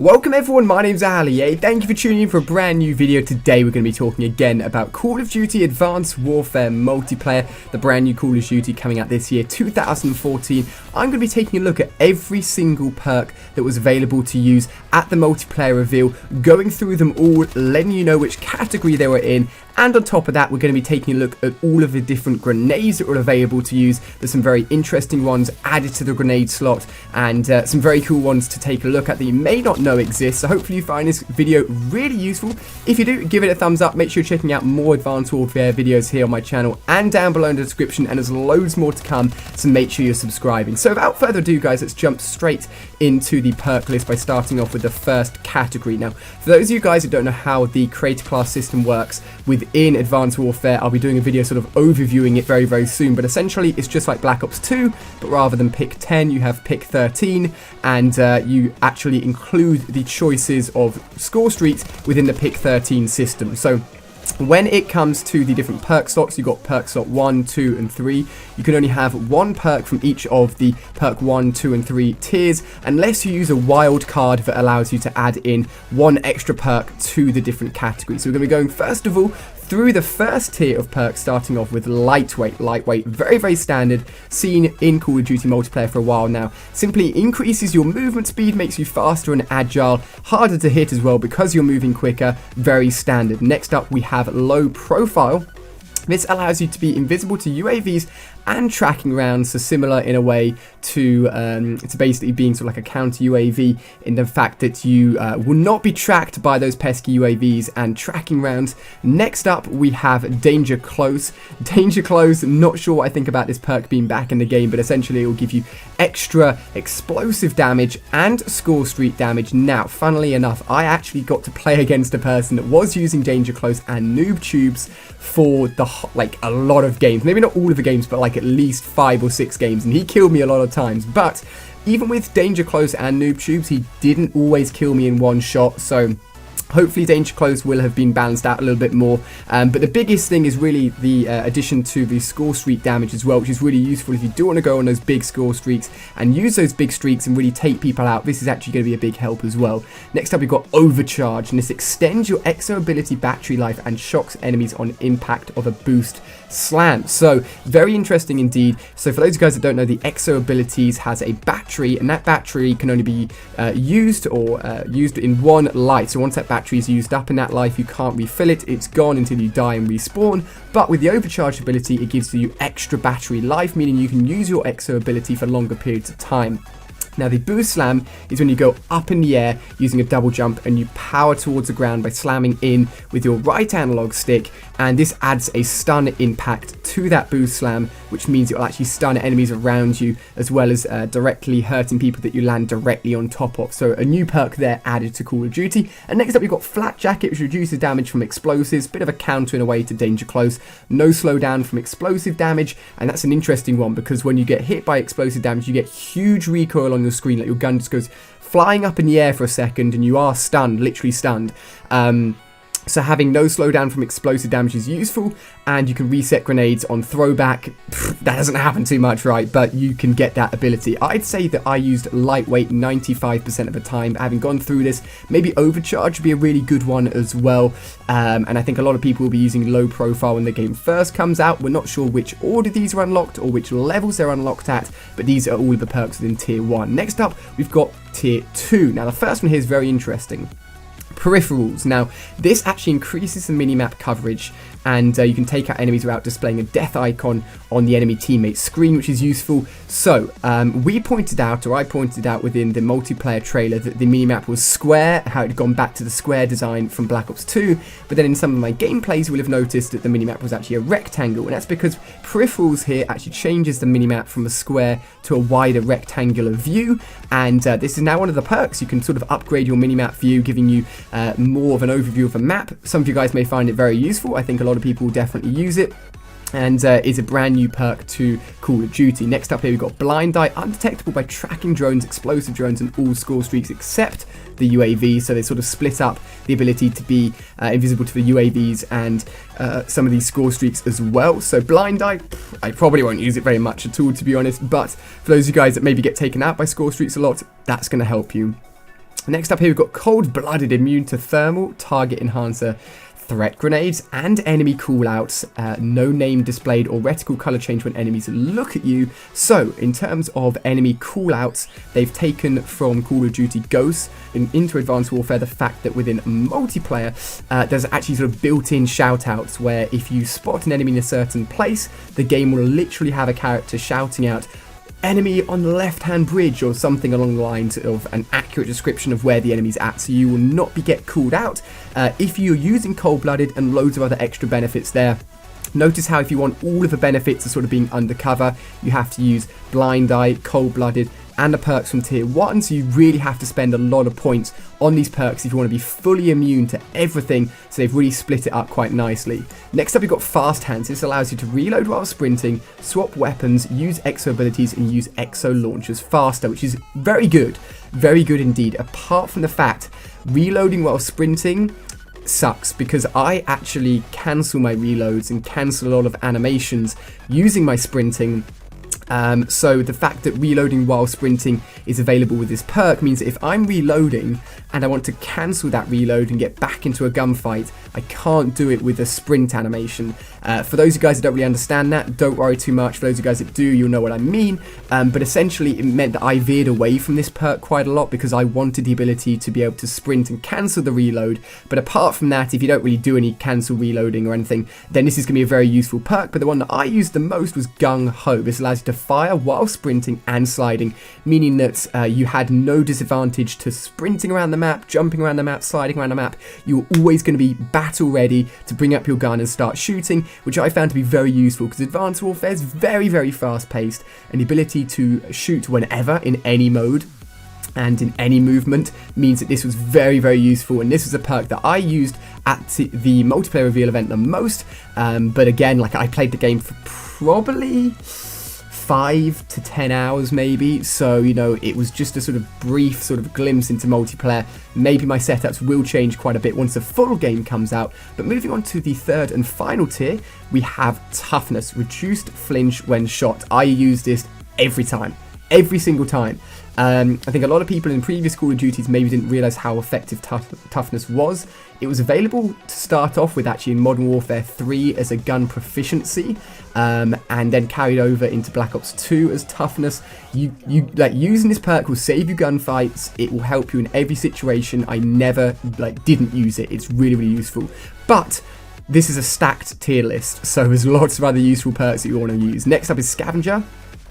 Welcome everyone, my name's Ali. Thank you for tuning in for a brand new video. Today we're going to be talking again about Call of Duty Advanced Warfare Multiplayer, the brand new Call of Duty coming out this year, 2014. I'm going to be taking a look at every single perk that was available to use at the multiplayer reveal, going through them all, letting you know which category they were in, and on top of that, we're going to be taking a look at all of the different grenades that were available to use. There's some very interesting ones added to the grenade slot, and some very cool ones to take a look at that you may not know exist. So hopefully you find this video really useful. If you do, give it a thumbs up. Make sure you're checking out more Advanced Warfare videos here on my channel and down below in the description, and there's loads more to come, so make sure you're subscribing. So without further ado, guys, let's jump straight into the perk list by starting off with the first category. Now, for those of you guys who don't know how the creator class system works within Advanced Warfare, I'll be doing a video sort of overviewing it very, very soon, but essentially it's just like Black Ops 2, but rather than pick 10, you have pick 13, and you actually include the choices of score streaks within the pick 13 system. So when it comes to the different perk slots, you've got perk slot 1, 2, and 3. You can only have one perk from each of the perk 1, 2, and 3 tiers, unless you use a wild card that allows you to add in one extra perk to the different categories. So we're going to be going, first of all, through the first tier of perks, starting off with lightweight. Lightweight, very, very standard, seen in Call of Duty multiplayer for a while now. Simply increases your movement speed, makes you faster and agile, harder to hit as well because you're moving quicker, very standard. Next up, we have low profile. This allows you to be invisible to UAVs and tracking rounds, so similar in a way to basically being sort of like a counter UAV, in the fact that you will not be tracked by those pesky UAVs and tracking rounds. Next up, we have Danger Close. Danger Close, not sure what I think about this perk being back in the game, but essentially it will give you extra explosive damage and score streak damage. Now, funnily enough, I actually got to play against a person that was using Danger Close and Noob Tubes for a lot of games, maybe not all of the games, but like at least 5 or 6 games, and he killed me a lot of times. But even with Danger Close and Noob Tubes, he didn't always kill me in one shot, so hopefully Danger Close will have been balanced out a little bit more. But the biggest thing is really the addition to the score streak damage as well, which is really useful if you do want to go on those big score streaks and use those big streaks and really take people out. This is actually going to be a big help as well. Next up, we've got Overcharge, and this extends your exo ability battery life and shocks enemies on impact of a boost slam. So very interesting indeed. So for those guys that don't know, the exo abilities has a battery, and that battery can only be used in one life. So once that battery is used up in that life, you can't refill it. It's gone until you die and respawn. But with the overcharge ability, it gives you extra battery life, meaning you can use your exo ability for longer periods of time. Now, the boost slam is when you go up in the air using a double jump and you power towards the ground by slamming in with your right analog stick, and this adds a stun impact to that boost slam, which means it will actually stun enemies around you as well as directly hurting people that you land directly on top of. So a new perk there added to Call of Duty. And next up, we've got Flak Jacket, which reduces damage from explosives, bit of a counter in a way to Danger Close. No slowdown from explosive damage, and that's an interesting one because when you get hit by explosive damage, you get huge recoil on your screen, like your gun just goes flying up in the air for a second and you are stunned, literally stunned. So having no slowdown from explosive damage is useful, and you can reset grenades on throwback. That doesn't happen too much, right? But you can get that ability. I'd say that I used lightweight 95% of the time. Having gone through this, maybe overcharge would be a really good one as well. And I think a lot of people will be using low profile when the game first comes out. We're not sure which order these are unlocked or which levels they're unlocked at, but these are all of the perks within tier 1. Next up, we've got tier 2. Now, the first one here is very interesting. Peripherals. Now, this actually increases the minimap coverage, and you can take out enemies without displaying a death icon on the enemy teammate's screen, which is useful. So I pointed out within the multiplayer trailer that the minimap was square, how it had gone back to the square design from Black Ops 2, but then in some of my gameplays you will have noticed that the minimap was actually a rectangle, and that's because peripherals here actually changes the minimap from a square to a wider rectangular view, and this is now one of the perks. You can sort of upgrade your minimap view, giving you more of an overview of a map. Some of you guys may find it very useful. I think a lot of people will definitely use it, and is a brand new perk to Call of Duty. Next up here, we've got Blind Eye, undetectable by tracking drones, explosive drones, and all score streaks except the UAV. So they sort of split up the ability to be invisible to the UAVs and some of these score streaks as well. So Blind Eye, I probably won't use it very much at all, to be honest, but for those of you guys that maybe get taken out by score streaks a lot, that's going to help you. Next up here we've got Cold-Blooded, immune to thermal, target enhancer, threat grenades, and enemy callouts. No name displayed or reticle color change when enemies look at you. So in terms of enemy callouts, they've taken from Call of Duty Ghosts into Advanced Warfare the fact that within multiplayer there's actually sort of built-in shoutouts where if you spot an enemy in a certain place, the game will literally have a character shouting out enemy on the left-hand bridge or something along the lines of an accurate description of where the enemy's at, so you will not get called out if you're using Cold-Blooded, and loads of other extra benefits there. Notice how if you want all of the benefits of sort of being undercover, you have to use Blind Eye, Cold-Blooded, and the perks from tier 1, so you really have to spend a lot of points on these perks if you want to be fully immune to everything, so they've really split it up quite nicely. Next up, you've got Fast Hands. This allows you to reload while sprinting, swap weapons, use exo abilities, and use exo launchers faster, which is very good indeed, apart from the fact reloading while sprinting sucks, because I actually cancel my reloads and cancel a lot of animations using my sprinting. So the fact that reloading while sprinting is available with this perk means that if I'm reloading and I want to cancel that reload and get back into a gunfight, I can't do it with a sprint animation. For those of you guys that don't really understand that, don't worry too much. For those of you guys that do, you'll know what I mean. But essentially it meant that I veered away from this perk quite a lot because I wanted the ability to be able to sprint and cancel the reload. But apart from that, if you don't really do any cancel reloading or anything, then this is going to be a very useful perk. But the one that I used the most was Gung Ho. This allows you to fire while sprinting and sliding, meaning that you had no disadvantage to sprinting around the map, jumping around the map, sliding around the map. You were always going to be battle ready to bring up your gun and start shooting, which I found to be very useful because Advanced Warfare is very fast paced, and the ability to shoot whenever in any mode and in any movement means that this was very useful, and this was a perk that I used at the multiplayer reveal event the most. But again, like, I played the game for probably 5 to 10 hours maybe, so you know, it was just a sort of brief sort of glimpse into multiplayer. Maybe my setups will change quite a bit once the full game comes out. But moving on to the third and final tier, we have Toughness, reduced flinch when shot. I use this every time, every single time. I think a lot of people in previous Call of Duties maybe didn't realise how effective Toughness was. It was available to start off with actually in Modern Warfare 3 as a gun proficiency, and then carried over into Black Ops 2 as Toughness. You like, using this perk will save you gunfights. It will help you in every situation. I never didn't use it. It's really useful. But this is a stacked tier list, so there's lots of other useful perks that you want to use. Next up is Scavenger,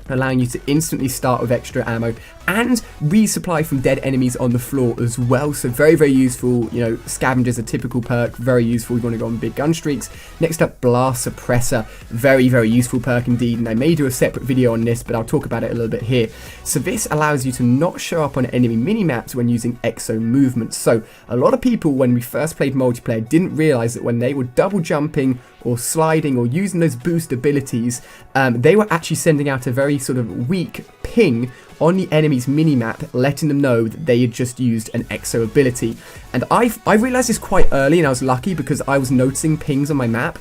allowing you to instantly start with extra ammo and resupply from dead enemies on the floor as well. So very useful. You know, Scavenger's a typical perk, very useful. You want to go on big gun streaks. Next up, Blast Suppressor, very useful perk indeed, and I may do a separate video on this, but I'll talk about it a little bit here. So this allows you to not show up on enemy mini-maps when using exo movements. So a lot of people, when we first played multiplayer, didn't realize that when they were double jumping or sliding or using those boost abilities, they were actually sending out a very sort of weak ping on the enemy's minimap, letting them know that they had just used an exo ability. And I realized this quite early, and I was lucky because I was noticing pings on my map,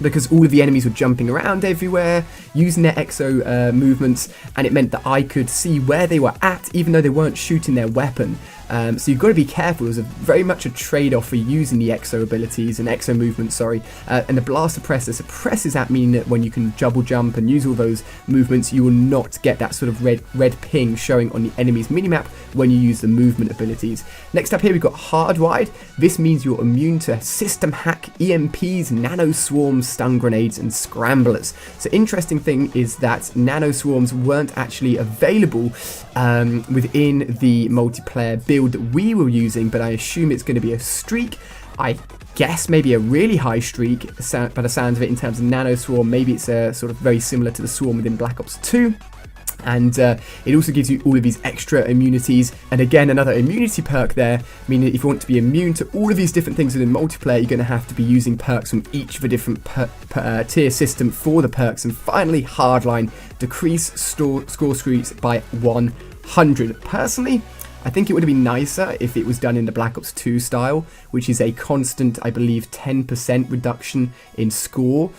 because all of the enemies were jumping around everywhere, using their exo movements, and it meant that I could see where they were at, even though they weren't shooting their weapon. So you've got to be careful. There's very much a trade-off for using the exo abilities and exo movements, and the Blast Suppressor suppresses that, meaning that when you can double jump and use all those movements, you will not get that sort of red ping showing on the enemy's minimap when you use the movement abilities. Next up here we've got Hardwired. This means you're immune to system hack, EMPs, nano swarms, stun grenades, and scramblers. So interesting thing is that nano swarms weren't actually available within the multiplayer build that we were using, but I assume it's going to be a streak. I guess maybe a really high streak by the sounds of it in terms of nano swarm. Maybe it's sort of very similar to the swarm within Black Ops 2. And it also gives you all of these extra immunities, and again another immunity perk there, meaning if you want to be immune to all of these different things within multiplayer, you're going to have to be using perks from each of the different tier system for the perks. And finally, Hardline, decrease score streaks by 100. Personally, I think it would have been nicer if it was done in the Black Ops 2 style, which is a constant, I believe, 10% reduction in score.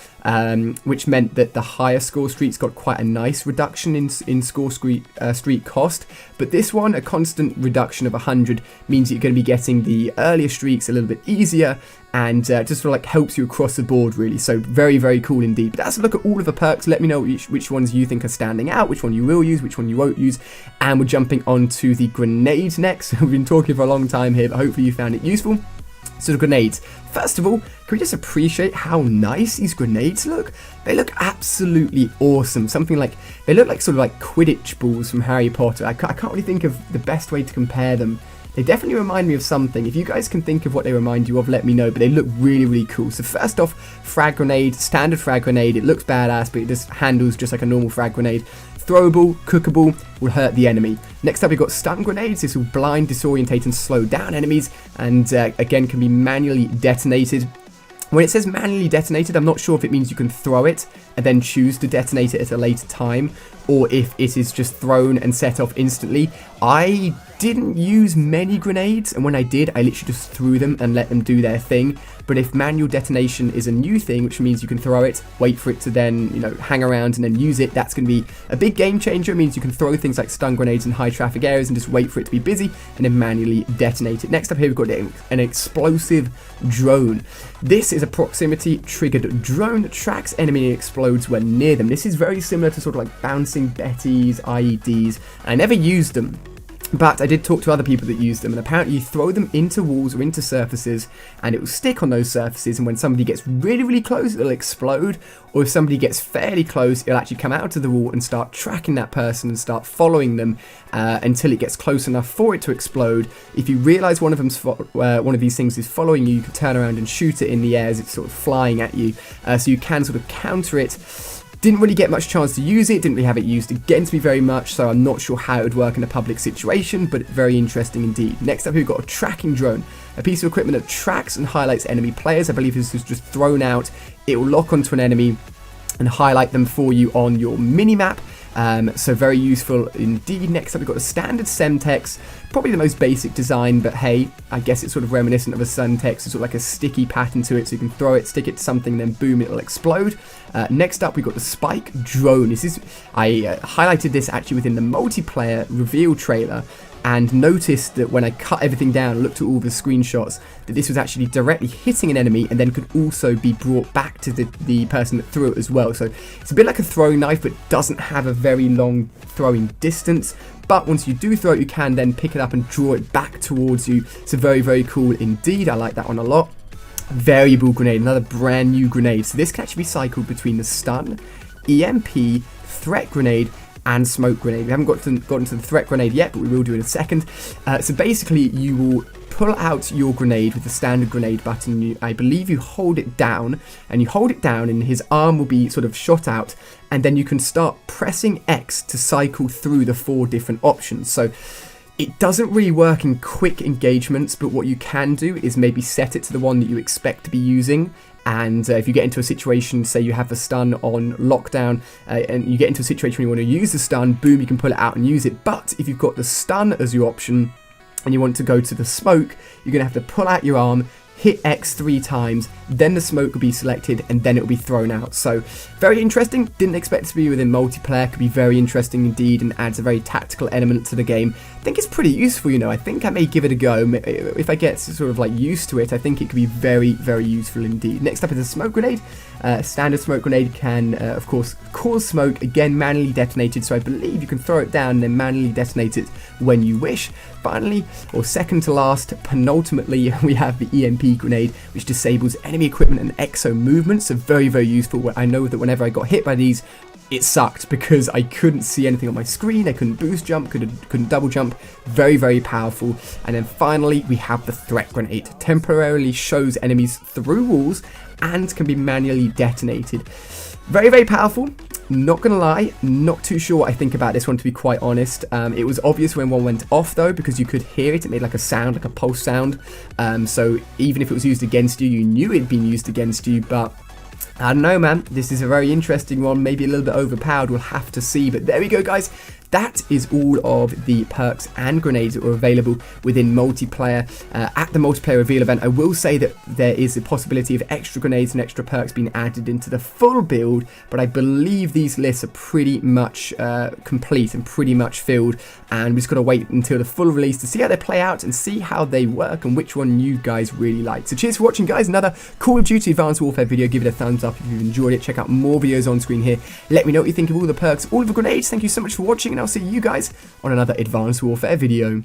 which meant that the higher score streaks got quite a nice reduction in score streak cost. But this one, a constant reduction of 100, means that you're going to be getting the earlier streaks a little bit easier, and just sort of like helps you across the board, really. So very, very cool indeed. But that's a look at all of the perks. Let me know which ones you think are standing out, which one you will use, which one you won't use. And we're jumping on to the grenades next. We've been talking for a long time here, but hopefully you found it useful. So the grenades. First of all, can we just appreciate how nice these grenades look? They look absolutely awesome. Something like, they look like sort of like Quidditch balls from Harry Potter. I can't really think of the best way to compare them. They definitely remind me of something. If you guys can think of what they remind you of, let me know. But they look really, really cool. So first off, frag grenade, standard frag grenade. It looks badass, but it just handles just like a normal frag grenade. Throwable, cookable, will hurt the enemy. Next up, we've got stun grenades. This will blind, disorientate, and slow down enemies, and again can be manually detonated. When it says manually detonated, I'm not sure if it means you can throw it and then choose to detonate it at a later time, or if it is just thrown and set off instantly. I didn't use many grenades, and when I did, I literally just threw them and let them do their thing. But if manual detonation is a new thing, which means you can throw it, wait for it to then, hang around and then use it, that's going to be a big game changer. It means you can throw things like stun grenades in high traffic areas and just wait for it to be busy and then manually detonate it. Next up here, we've got an explosive drone. This is a proximity triggered drone that tracks enemy and explodes when near them. This is very similar to sort of like bouncing Bettys, IEDs. I never used them, but I did talk to other people that use them, and apparently you throw them into walls or into surfaces and it will stick on those surfaces, and when somebody gets really, really close, it'll explode, or if somebody gets fairly close, it'll actually come out of the wall and start tracking that person and start following them until it gets close enough for it to explode. If you realise one of these things is following you, you can turn around and shoot it in the air as it's sort of flying at you, so you can sort of counter it. Didn't really get much chance to use it, didn't really have it used against me very much, so I'm not sure how it would work in a public situation, but very interesting indeed. Next up, we've got a tracking drone, a piece of equipment that tracks and highlights enemy players. I believe this is just thrown out. It will lock onto an enemy and highlight them for you on your mini-map. So very useful indeed. Next up, we've got a standard Semtex, probably the most basic design, but hey, I guess it's sort of reminiscent of a Suntex. It's sort of like a sticky pattern to it, so you can throw it, stick it to something, then boom, it'll explode. Next up, we've got the Spike Drone. I highlighted this actually within the multiplayer reveal trailer, and noticed that when I cut everything down and looked at all the screenshots, that this was actually directly hitting an enemy and then could also be brought back to the person that threw it as well. So it's a bit like a throwing knife, but doesn't have a very long throwing distance. But once you do throw it, you can then pick it up and draw it back towards you. So very, very cool indeed. I like that one a lot. Variable grenade, another brand new grenade. So this can actually be cycled between the stun, EMP, threat grenade, and smoke grenade. We haven't gotten to the threat grenade yet, but we will do in a second. So basically, you will pull out your grenade with the standard grenade button. I believe you hold it down, and his arm will be sort of shot out, and then you can start pressing X to cycle through the 4 different options. So it doesn't really work in quick engagements, but what you can do is maybe set it to the one that you expect to be using. And if you get into a situation, say you have the stun on lockdown, and you get into a situation where you want to use the stun, boom, you can pull it out and use it. But if you've got the stun as your option, and you want to go to the smoke, you're going to have to pull out your arm, hit X 3 times, then the smoke will be selected, and then it will be thrown out. So very interesting. Didn't expect it to be within multiplayer. Could be very interesting indeed, and adds a very tactical element to the game. I think it's pretty useful, I think I may give it a go. If I get sort of like used to it, I think it could be very, very useful indeed. Next up is a smoke grenade. Standard smoke grenade can, of course, cause smoke, again manually detonated, so I believe you can throw it down and then manually detonate it when you wish. Finally, or second to last, penultimately, we have the EMP grenade, which disables enemy equipment and exo movement, so very, very useful. I know that whenever I got hit by these, it sucked because I couldn't see anything on my screen. I couldn't boost jump, couldn't double jump. Very, very powerful. And then finally, we have the threat grenade. Temporarily shows enemies through walls and can be manually detonated. Very, very powerful. Not gonna lie, not too sure what I think about this one, to be quite honest. It was obvious when one went off though, because you could hear it. It made like a sound, like a pulse sound. So even if it was used against you, you knew it'd been used against you, but I don't know, man. This is a very interesting one, maybe a little bit overpowered. We'll have to see. But there we go, guys. that is all of the perks and grenades that were available within multiplayer. At the multiplayer reveal event, I will say that there is a possibility of extra grenades and extra perks being added into the full build, but I believe these lists are pretty much complete and pretty much filled, and we just got to wait until the full release to see how they play out and see how they work and which one you guys really like. So cheers for watching, guys. Another Call of Duty Advanced Warfare video. Give it a thumbs up if you've enjoyed it. Check out more videos on screen here. Let me know what you think of all the perks, all of the grenades. Thank you so much for watching, and I'll see you guys on another Advanced Warfare video.